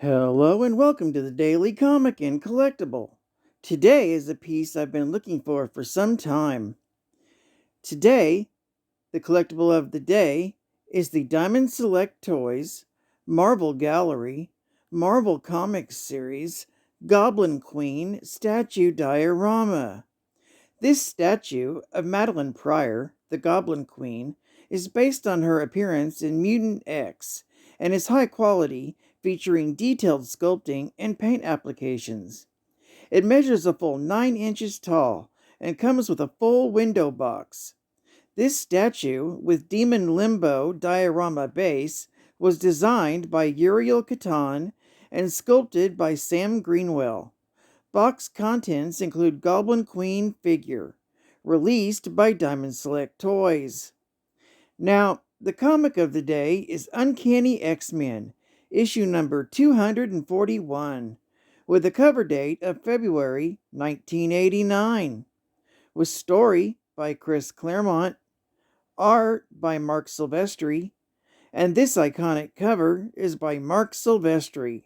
Hello and welcome to the Daily Comic and Collectible. Today is a piece I've been looking for some time. Today, the collectible of the day is the Diamond Select Toys Marvel Gallery Marvel Comics Series Goblin Queen Statue Diorama. This statue of Madeline Pryor, the Goblin Queen, is based on her appearance in Mutant X and is high quality, featuring detailed sculpting and paint applications. It measures a full 9 inches tall and comes with a full window box. This statue, with Demon Limbo diorama base, was designed by Uriel Catan and sculpted by Sam Greenwell. Box contents include Goblin Queen figure, released by Diamond Select Toys. Now, the comic of the day is Uncanny X-Men, issue number 241, with a cover date of February 1989, with story by Chris Claremont, art by Mark Silvestri, and this iconic cover is by Mark Silvestri.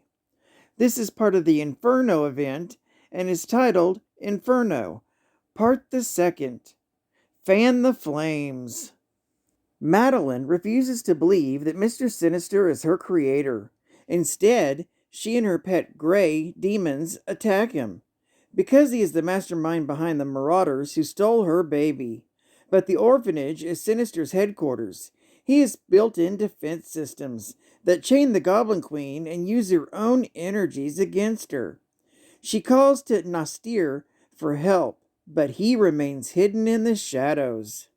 This is part of the Inferno event and is titled Inferno, Part the Second. Fan the Flames. Madeline refuses to believe that Mr. Sinister is her creator. Instead, she and her pet Gray demons attack him, because he is the mastermind behind the marauders who stole her baby. But the orphanage is Sinister's headquarters. He has built-in defense systems that chain the Goblin Queen and use their own energies against her. She calls to Nastir for help, but he remains hidden in the shadows.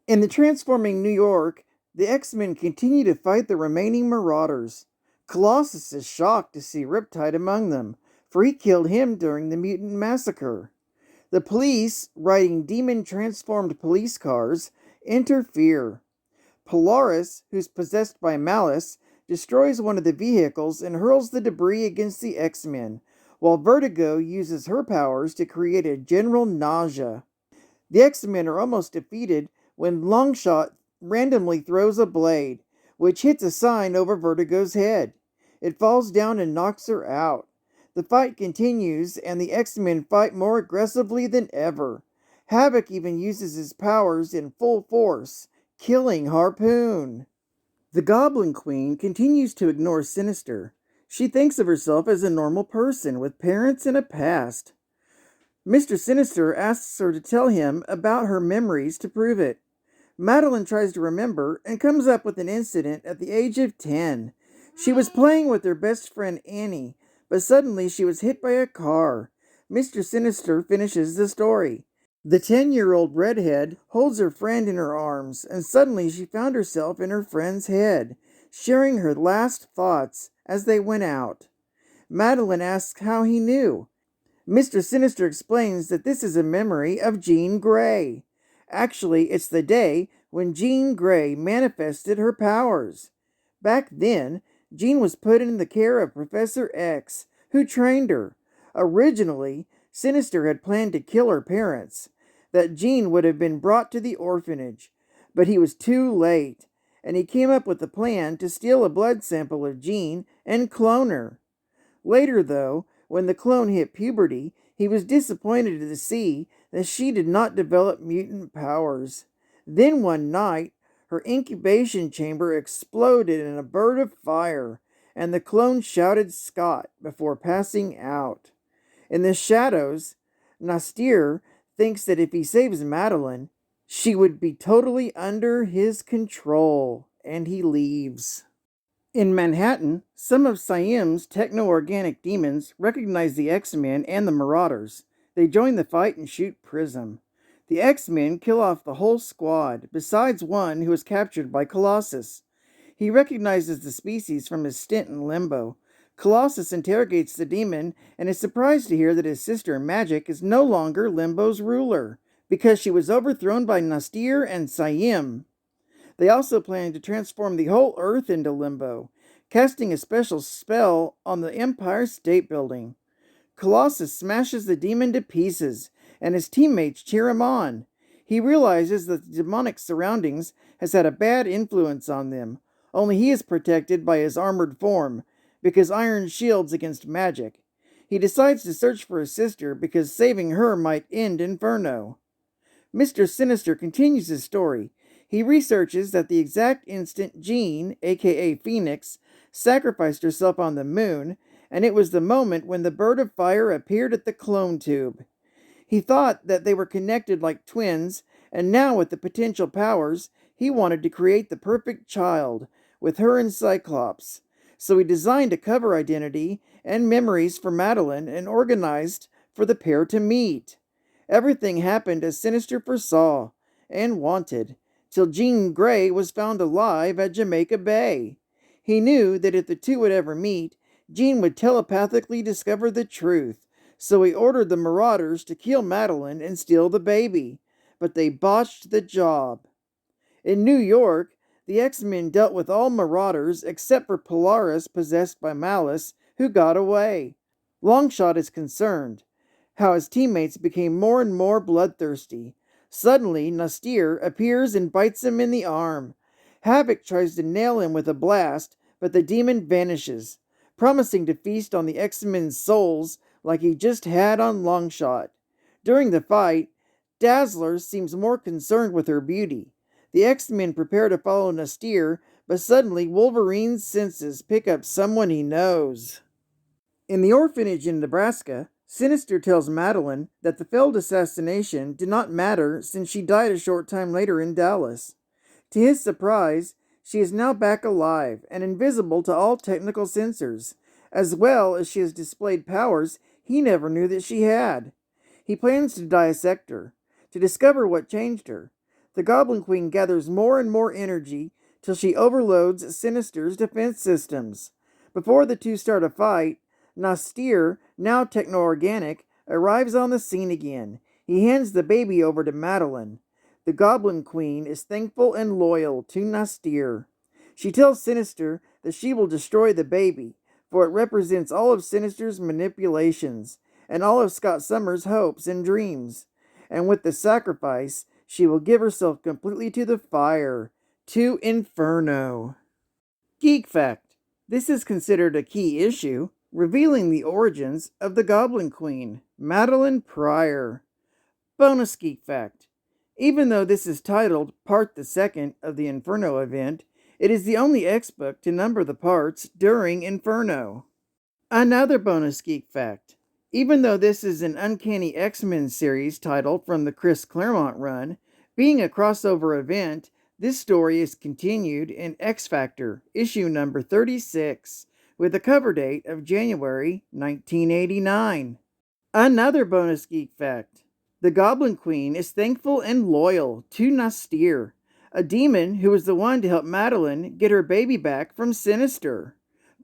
In the transforming New York, the X-Men continue to fight the remaining marauders. Colossus is shocked to see Riptide among them, for he killed him during the mutant massacre. The police, riding demon-transformed police cars, interfere. Polaris, who's possessed by malice, destroys one of the vehicles and hurls the debris against the X-Men, while Vertigo uses her powers to create a general nausea. The X-Men are almost defeated when Longshot randomly throws a blade, which hits a sign over Vertigo's head. It falls down and knocks her out. The fight continues, and the X-Men fight more aggressively than ever. Havoc even uses his powers in full force, killing Harpoon. The Goblin Queen continues to ignore Sinister. She thinks of herself as a normal person with parents and a past. Mr. Sinister asks her to tell him about her memories to prove it. Madeline tries to remember and comes up with an incident at the age of 10. She was playing with her best friend Annie, but suddenly she was hit by a car. Mr. Sinister finishes the story. The 10-year-old redhead holds her friend in her arms, and suddenly she found herself in her friend's head, sharing her last thoughts as they went out. Madeline asks how he knew. Mr. Sinister explains that this is a memory of Jean Grey. Actually, it's the day when Jean Grey manifested her powers. Back then, Jean was put in the care of Professor X, who trained her. Originally, Sinister had planned to kill her parents, that Jean would have been brought to the orphanage, but he was too late, and he came up with a plan to steal a blood sample of Jean and clone her. Later, though, when the clone hit puberty, he was disappointed to see that she did not develop mutant powers. Then one night, her incubation chamber exploded in a bird of fire, and the clone shouted Scott before passing out. In the shadows, Nastir thinks that if he saves Madeline, she would be totally under his control, and he leaves. In Manhattan, some of Siam's techno-organic demons recognize the X-Men and the Marauders. They join the fight and shoot Prism. The X-Men kill off the whole squad, besides one who is captured by Colossus. He recognizes the species from his stint in Limbo. Colossus interrogates the demon and is surprised to hear that his sister Magic is no longer Limbo's ruler, because she was overthrown by Nastir and Siam. They also plan to transform the whole Earth into Limbo, casting a special spell on the Empire State Building. Colossus smashes the demon to pieces, and his teammates cheer him on. He realizes that the demonic surroundings has had a bad influence on them, only he is protected by his armored form. because iron shields against magic. He decides to search for his sister because saving her might end Inferno. Mr. Sinister continues his story. He researches that the exact instant Jean, aka Phoenix, sacrificed herself on the moon, and it was the moment when the bird of fire appeared at the clone tube. He thought that they were connected like twins, and now with the potential powers, he wanted to create the perfect child, with her and Cyclops. So he designed a cover identity and memories for Madeline and organized for the pair to meet. Everything happened as Sinister foresaw and wanted, till Jean Grey was found alive at Jamaica Bay. He knew that if the two would ever meet, Jean would telepathically discover the truth, so he ordered the Marauders to kill Madeline and steal the baby, but they botched the job. In New York, the X-Men dealt with all Marauders except for Polaris, possessed by Malice, who got away. Longshot is concerned how his teammates became more and more bloodthirsty. Suddenly, Nastir appears and bites him in the arm. Havoc tries to nail him with a blast, but the demon vanishes, promising to feast on the X-Men's souls like he just had on Longshot. During the fight, Dazzler seems more concerned with her beauty. The X-Men prepare to follow Nastir, but suddenly Wolverine's senses pick up someone he knows. In the orphanage in Nebraska, Sinister tells Madeline that the failed assassination did not matter since she died a short time later in Dallas. To his surprise, she is now back alive and invisible to all technical sensors, as well as she has displayed powers he never knew that she had. He plans to dissect her, to discover what changed her. The Goblin Queen gathers more and more energy till she overloads Sinister's defense systems. Before the two start a fight, Nastir, now techno-organic, arrives on the scene again. He hands the baby over to Madeline. The Goblin Queen is thankful and loyal to Nastir. She tells Sinister that she will destroy the baby, for it represents all of Sinister's manipulations, and all of Scott Summers' hopes and dreams. And with the sacrifice, she will give herself completely to the fire, to Inferno. Geek Fact: this is considered a key issue, revealing the origins of the Goblin Queen, Madeline Pryor. Bonus Geek Fact: even though this is titled Part the Second of the Inferno event, it is the only X-book to number the parts during Inferno. Another bonus geek fact: even though this is an Uncanny X-Men series title from the Chris Claremont run, being a crossover event, this story is continued in X-Factor, issue number 36, with a cover date of January 1989. Another bonus geek fact: the Goblin Queen is thankful and loyal to Nastir, a demon who was the one to help Madeline get her baby back from Sinister.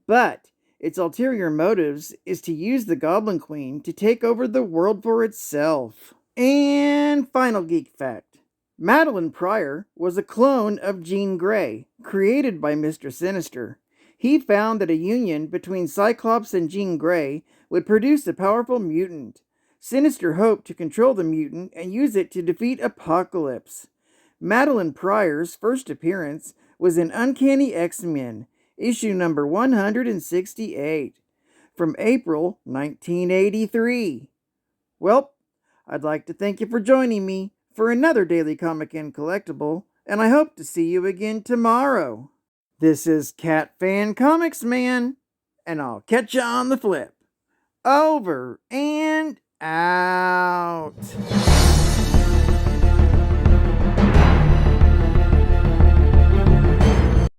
But its ulterior motives is to use the Goblin Queen to take over the world for itself. And final geek fact: Madeline Pryor was a clone of Jean Grey, created by Mr. Sinister. He found that a union between Cyclops and Jean Grey would produce a powerful mutant. Sinister hoped to control the mutant and use it to defeat Apocalypse. Madeline Pryor's first appearance was in Uncanny X-Men, issue number 168, from April 1983. Well, I'd like to thank you for joining me for another Daily Comic and Collectible, and I hope to see you again tomorrow. This is Cat Fan Comics Man, and I'll catch you on the flip. Over and out.